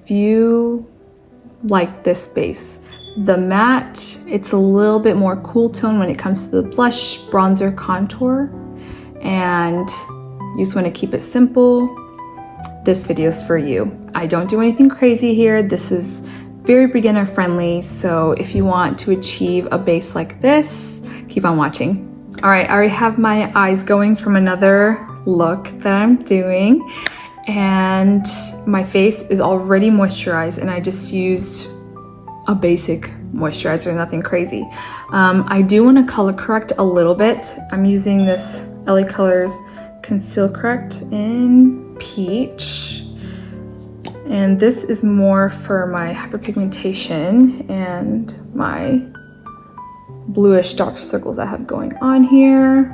if you like this base. The matte, it's a little bit more cool tone when it comes to the blush, bronzer, contour, and you just want to keep it simple. This video is for you. I don't do anything crazy here. This is very beginner friendly, so if you want to achieve a base like this, keep on watching. All right, I already have my eyes going from another look that I'm doing, and my face is already moisturized, and I just used a basic moisturizer, nothing crazy. I do want to color correct a little bit. I'm using this LA Colors Conceal Correct in Peach, and this is more for my hyperpigmentation and my bluish dark circles I have going on here.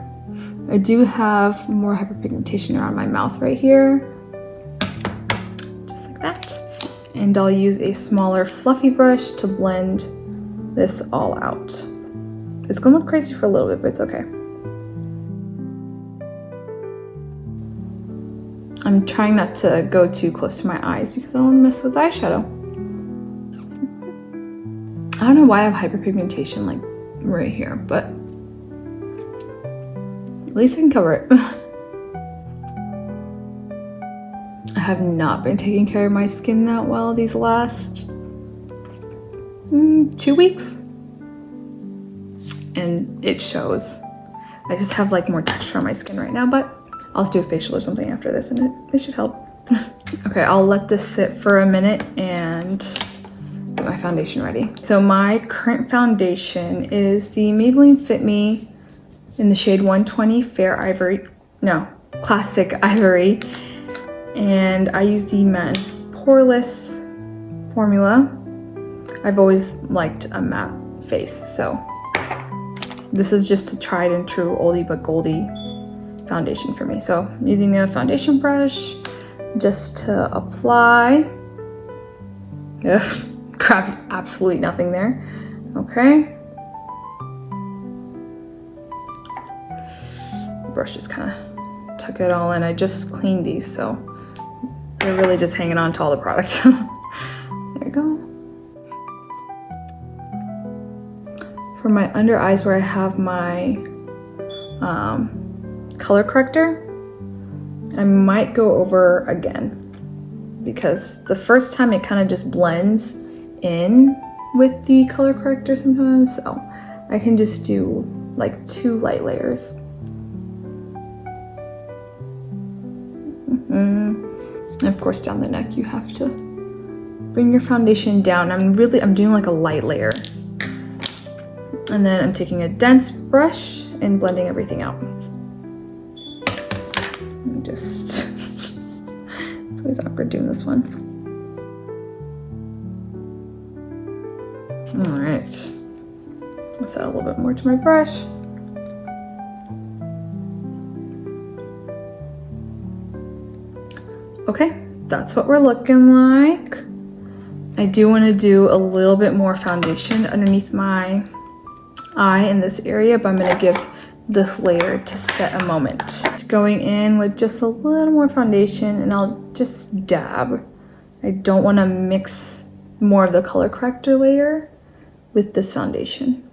I do have more hyperpigmentation around my mouth right here, just like that. And I'll use a smaller fluffy brush to blend this all out. It's gonna look crazy for a little bit, but it's okay. I'm trying not to go too close to my eyes because I don't want to mess with eyeshadow. I don't know why I have hyperpigmentation like right here, but at least I can cover it. I have not been taking care of my skin that well these last 2 weeks, and it shows. I just have like more texture on my skin right now, but I'll do a facial or something after this and it should help. Okay, I'll let this sit for a minute and get my foundation ready. So my current foundation is the Maybelline FitMe in the shade 120 Fair Ivory, no, Classic Ivory. And I use the matte Poreless formula. I've always liked a matte face, so this is just a tried and true oldie but goldie foundation for me. So I'm using a foundation brush just to apply. Ugh, grabbed absolutely nothing there. Okay. The brush just kind of took it all in. I just cleaned these, so they're really just hanging on to all the product. There you go. For my under eyes where I have my color corrector, I might go over again because the first time it kind of just blends in with the color corrector sometimes, so I can just do like 2 light layers. And of course down the neck you have to bring your foundation down. I'm doing like a light layer, and then I'm taking a dense brush and blending everything out. Just it's always awkward doing this one. All right, let's add a little bit more to my brush. Okay, that's what we're looking like. I do want to do a little bit more foundation underneath my eye in this area, but I'm going to give this layer to set a moment. Going in with just a little more foundation, and I'll just dab. I don't want to mix more of the color corrector layer with this foundation.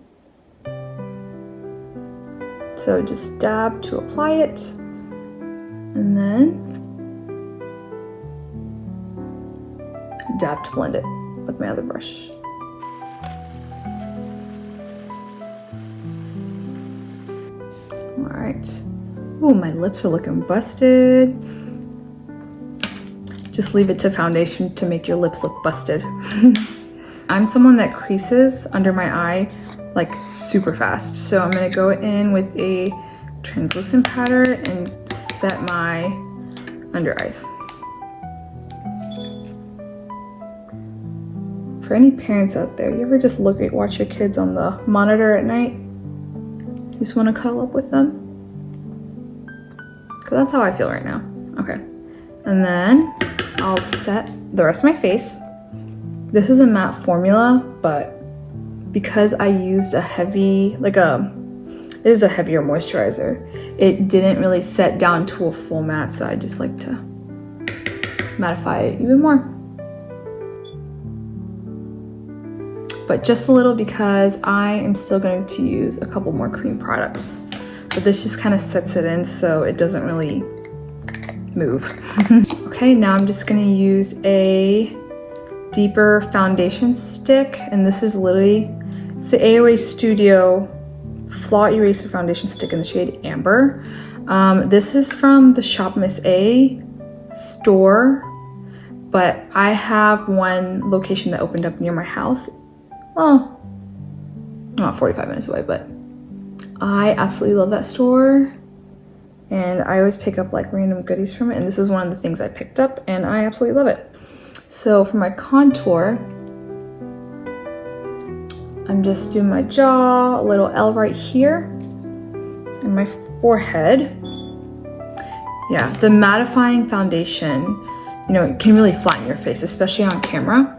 So just dab to apply it, and then dab to blend it with my other brush. All right. Ooh, my lips are looking busted. Just leave it to foundation to make your lips look busted. I'm someone that creases under my eye like super fast, so I'm gonna go in with a translucent powder and set my under eyes. For any parents out there, you ever just watch your kids on the monitor at night? You just want to cuddle up with them? Because that's how I feel right now. Okay. And then I'll set the rest of my face. This is a matte formula, but because I used a heavy, it is a heavier moisturizer, it didn't really set down to a full matte, so I just like to mattify it even more. but just a little because I am still going to use a couple more cream products. But this just kind of sets it in so it doesn't really move. Okay, now I'm just going to use a deeper foundation stick, and this is literally, it's the AOA Studio Flaw Eraser Foundation Stick in the shade Amber. This is from the Shop Miss A store, but I have one location that opened up near my house. Well, not 45 minutes away, but I absolutely love that store. And I always pick up like random goodies from it. And this was one of the things I picked up and I absolutely love it. So for my contour, I'm just doing my jaw, a little L right here, and my forehead. Yeah, the mattifying foundation, you know, it can really flatten your face, especially on camera.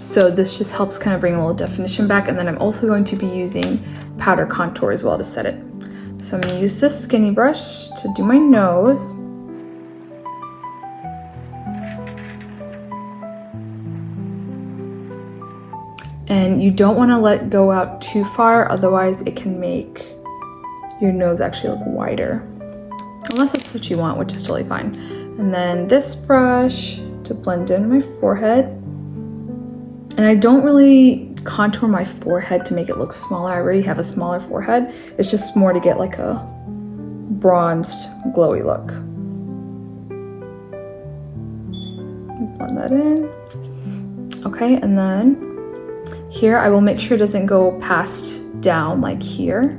So this just helps kind of bring a little definition back. And then I'm also going to be using powder contour as well to set it. So I'm going to use this skinny brush to do my nose. And you don't want to let it go out too far, otherwise it can make your nose actually look wider. Unless that's what you want, which is totally fine. And then this brush to blend in my forehead. And I don't really contour my forehead to make it look smaller. I already have a smaller forehead. It's just more to get like a bronzed, glowy look. Blend that in. Okay, and then here I will make sure it doesn't go past down like here.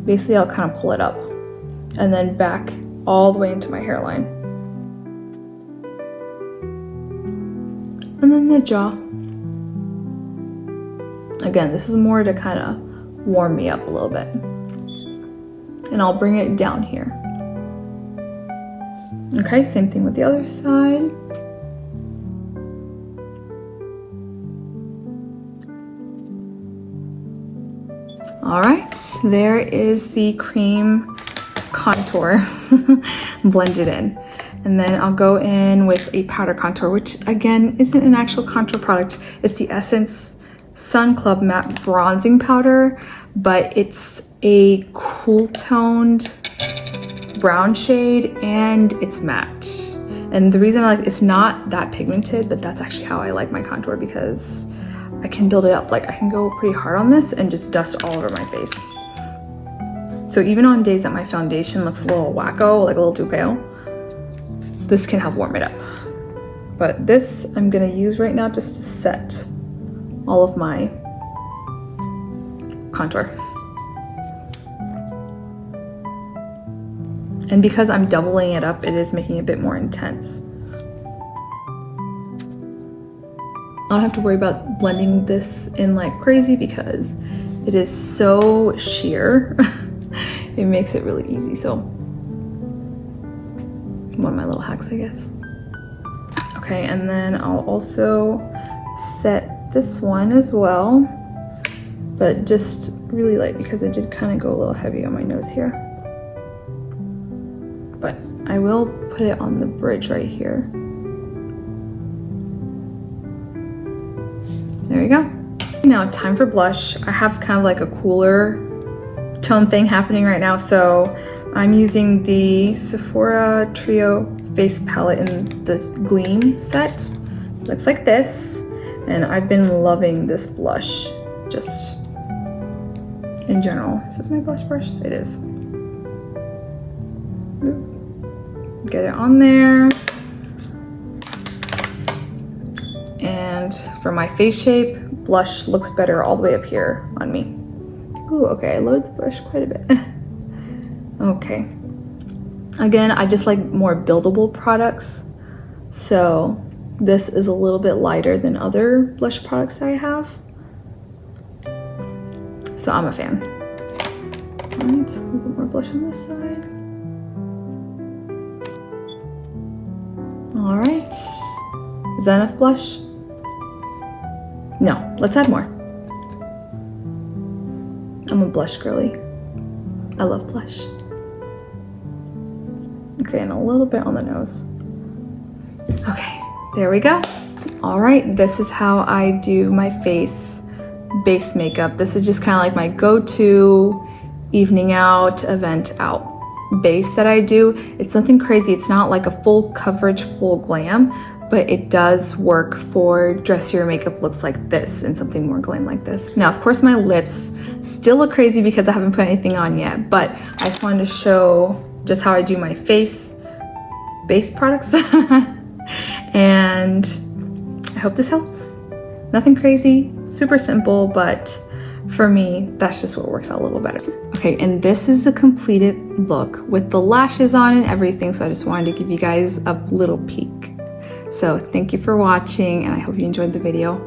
Basically, I'll kind of pull it up and then back all the way into my hairline. And then the jaw. Again, this is more to kind of warm me up a little bit. And I'll bring it down here. Okay, same thing with the other side. All right, there is the cream contour blended in. And then I'll go in with a powder contour, which again isn't an actual contour product. It's the Essence Sun Club Matte Bronzing Powder, but it's a cool toned brown shade and it's matte. And the reason I like it's not that pigmented, but that's actually how I like my contour because I can build it up. Like I can go pretty hard on this and just dust all over my face. So even on days that my foundation looks a little wacko, like a little too pale, this can help warm it up. But this I'm gonna use right now just to set all of my contour. And because I'm doubling it up, it is making it a bit more intense. I don't have to worry about blending this in like crazy because it is so sheer. It makes it really easy. So one of my little hacks, I guess. Okay, and then I'll also set this one as well, but just really light because it did kind of go a little heavy on my nose here. But I will put it on the bridge right here. There we go. Now time for blush. I have kind of like a cooler tone thing happening right now, so I'm using the Sephora Trio Face Palette in this Gleam set. Looks like this, and I've been loving this blush just in general. Is this my blush brush? It is. Get it on there. And for my face shape, blush looks better all the way up here on me. Ooh, okay, I loaded the brush quite a bit. Okay. Again, I just like more buildable products. So this is a little bit lighter than other blush products that I have. So I'm a fan. All right, a little bit more blush on this side. All right, is that enough blush? No, let's add more. I'm a blush girly. I love blush. Okay, and a little bit on the nose. Okay, there we go. All right, this is how I do my face base makeup. This is just kind of like my go-to evening out, event out base that I do. It's nothing crazy. It's not like a full coverage, full glam, but it does work for dressier makeup looks like this and something more glam like this. Now, of course, my lips still look crazy because I haven't put anything on yet, but I just wanted to show just how I do my face base products. And I hope this helps. Nothing crazy, super simple, but for me, that's just what works out a little better. Okay, and this is the completed look with the lashes on and everything, so I just wanted to give you guys a little peek. So thank you for watching, and I hope you enjoyed the video.